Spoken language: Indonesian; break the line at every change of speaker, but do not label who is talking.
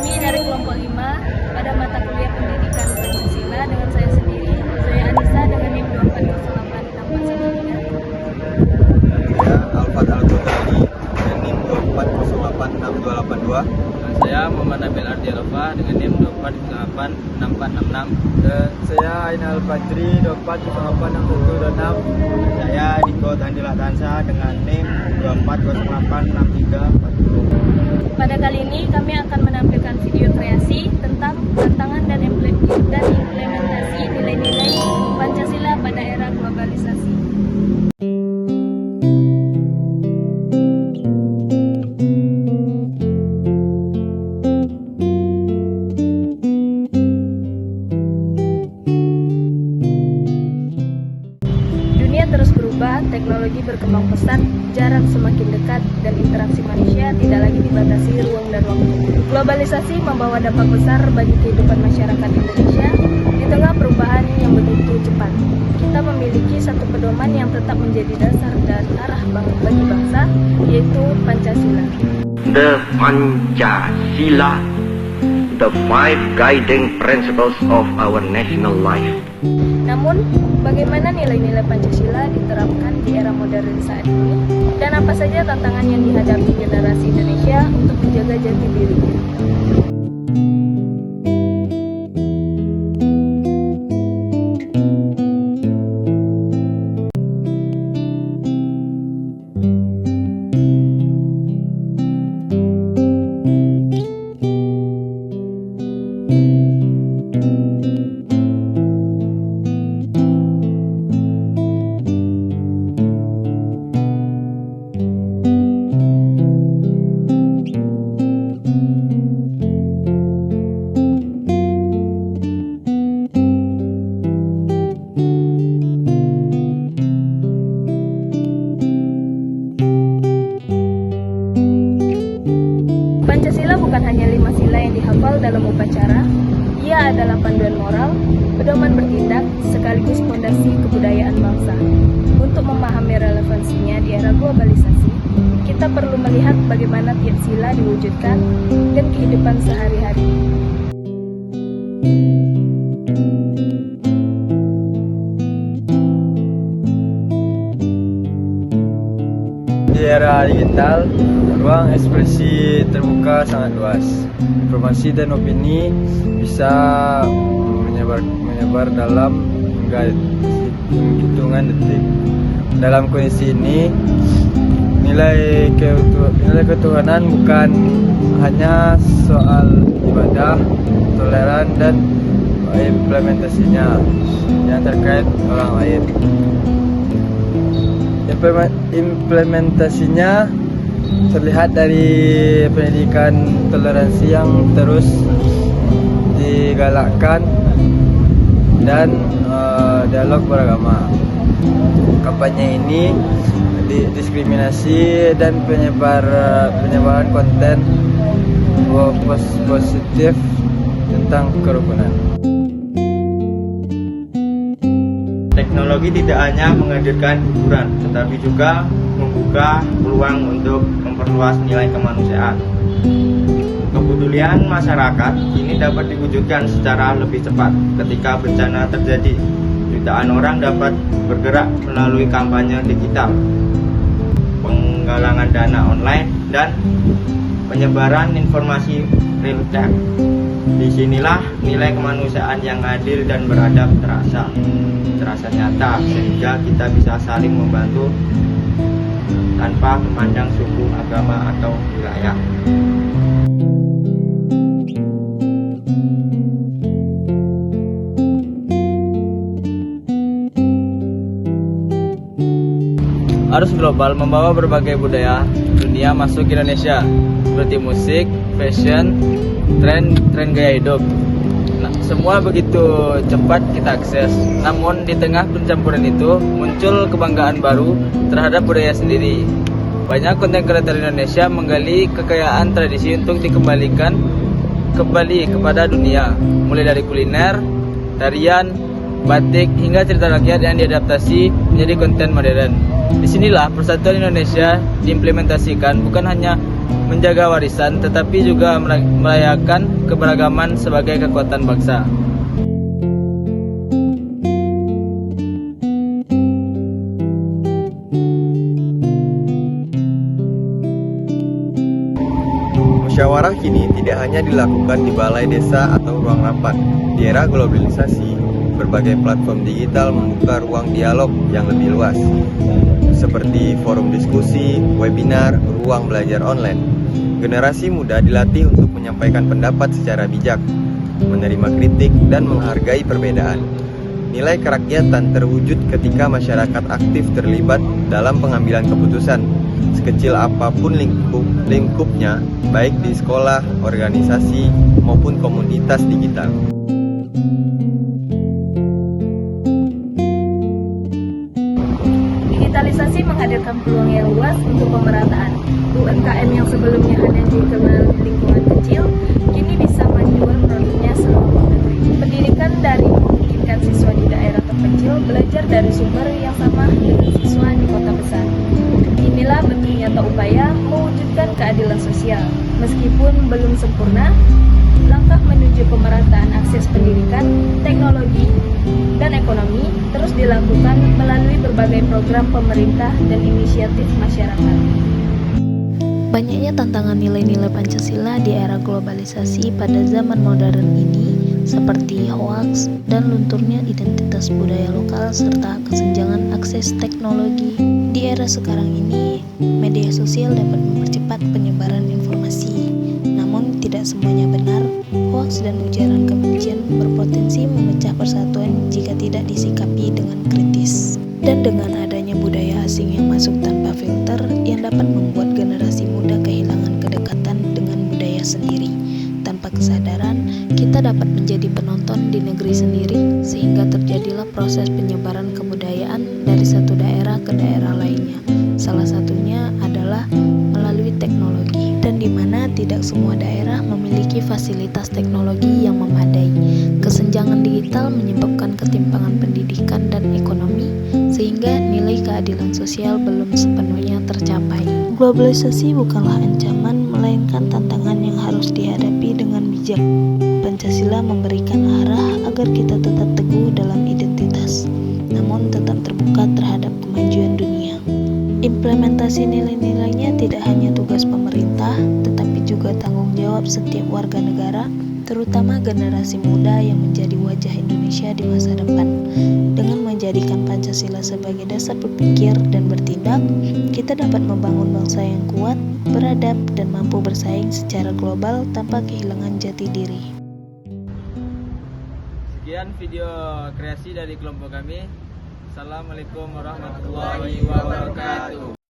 Kami dari kelompok 5 pada mata kuliah pendidikan Pancasila dengan saya sendiri, saya Anissa dengan NIM 2408613.
Saya Alfat Al-Qudari dengan NIM 2408682.
Dan saya Muhammad Nabil Ardialova dengan NIM 2408646.
Dan saya Ainal Fajri 2408626. Saya Diko Tandila Tansa dengan NIM 2408634.
Pada kali ini kami akan menampilkan video kreasi tentang tantangan dan implementasi nilai-nilai Pancasila pada era globalisasi. Dunia terus berubah, teknologi berkembang pesat, jarak semakin dekat, dan interaksi manusia tidak lagi dibatasi ruang dan waktu. Globalisasi membawa dampak besar bagi kehidupan masyarakat Indonesia di tengah perubahan yang begitu cepat. Kita memiliki satu pedoman yang tetap menjadi dasar dan arah bagi bangsa, yaitu Pancasila.
The Pancasila, the five guiding principles of our national life.
Namun, bagaimana nilai-nilai Pancasila diterapkan di era modern saat ini? Dan apa saja tantangan yang dihadapi generasi Indonesia untuk menjaga jati diri? Pancasila bukan hanya 5 sila yang dihafal dalam upacara, ia adalah panduan moral, pedoman bertindak, sekaligus fondasi kebudayaan bangsa. Untuk memahami relevansinya di era globalisasi, kita perlu melihat bagaimana tiap sila diwujudkan dan kehidupan sehari-hari.
Di era digital, ruang ekspresi terbuka sangat luas. Informasi dan opini bisa menyebar dalam hitungan detik. Dalam kondisi ini, nilai ketuhanan bukan hanya soal ibadah, toleran, dan implementasinya yang terkait orang lain. Implementasinya terlihat dari pendidikan toleransi yang terus digalakkan dan dialog beragama. Kampanye ini diskriminasi dan penyebaran konten positif tentang kerukunan.
Teknologi tidak hanya menghadirkan hiburan, tetapi juga membuka peluang untuk memperluas nilai kemanusiaan. Kepedulian masyarakat ini dapat diwujudkan secara lebih cepat ketika bencana terjadi. Jutaan orang dapat bergerak melalui kampanye digital, penggalangan dana online, dan penyebaran informasi real time. Disinilah nilai kemanusiaan yang adil dan beradab terasa nyata, sehingga kita bisa saling membantu tanpa memandang suku, agama, atau wilayah.
Arus global membawa berbagai budaya dunia masuk ke Indonesia, seperti musik, fashion, tren gaya hidup. Semua begitu cepat kita akses. Namun di tengah pencampuran itu muncul kebanggaan baru terhadap budaya sendiri. Banyak konten kreator Indonesia menggali kekayaan tradisi untuk dikembalikan kembali kepada dunia, mulai dari kuliner, tarian, batik hingga cerita rakyat yang diadaptasi menjadi konten modern. Disinilah persatuan Indonesia diimplementasikan bukan hanya menjaga warisan, tetapi juga merayakan keberagaman sebagai kekuatan bangsa.
Musyawarah kini tidak hanya dilakukan di balai desa atau ruang rapat. Di era globalisasi, berbagai platform digital membuka ruang dialog yang lebih luas, seperti forum diskusi, webinar, ruang belajar online. Generasi muda dilatih untuk menyampaikan pendapat secara bijak, menerima kritik, dan menghargai perbedaan. Nilai kerakyatan terwujud ketika masyarakat aktif terlibat dalam pengambilan keputusan, sekecil apapun lingkupnya, baik di sekolah, organisasi, maupun komunitas digital.
Digitalisasi menghadirkan peluang yang luas untuk pemerataan. UMKM yang sebelumnya hanya dikenal di lingkungan kecil, kini bisa menjual produknya seluruh negeri. Pendidikan dari memungkinkan siswa di daerah terpencil belajar dari sumber yang sama dengan siswa di kota besar. Inilah bentuk nyata upaya mewujudkan keadilan sosial. Meskipun belum sempurna, langkah menuju pemerataan akses pendidikan, teknologi, dan ekonomi terus dilakukan melalui berbagai program pemerintah dan inisiatif masyarakat.
Banyaknya tantangan nilai-nilai Pancasila di era globalisasi pada zaman modern ini, seperti hoaks dan lunturnya identitas budaya lokal serta kesenjangan akses teknologi. Di era sekarang ini, media sosial dapat mempercepat penyebaran informasi. Namun tidak semuanya benar. Hoaks dan ujaran kebencian berpotensi memecah persatuan jika tidak disikapi dengan kritis. Dan dengan adanya budaya asing yang masuk tanpa filter yang dapat membuat generasi muda kehilangan kedekatan dengan budaya sendiri. Tanpa kesadaran, kita dapat menjadi penonton di negeri sendiri sehingga terjadilah proses penyebaran kebudayaan dari satu daerah ke daerah lainnya. Salah satunya adalah melalui teknologi, dan di mana tidak semua daerah memiliki fasilitas teknologi yang memadai. Kesenjangan digital menyebabkan ketimpangan pendidikan dan ekonomi, sehingga nilai keadilan sosial belum sepenuhnya tercapai. Globalisasi bukanlah ancaman, melainkan tantangan yang harus dihadapi dengan bijak. Pancasila memberikan arah agar kita tetap teguh dalam identitas, namun tetap terbuka terhadap kemajuan dunia. Implementasi nilai-nilainya tidak hanya tugas pemerintah, tetapi juga tanggung jawab setiap warga negara, terutama generasi muda yang menjadi wajah Indonesia di masa depan. Dengan menjadikan Pancasila sebagai dasar berpikir dan bertindak, kita dapat membangun bangsa yang kuat, beradab, dan mampu bersaing secara global tanpa kehilangan jati diri.
Sekian video kreasi dari kelompok kami. Assalamualaikum warahmatullahi wabarakatuh.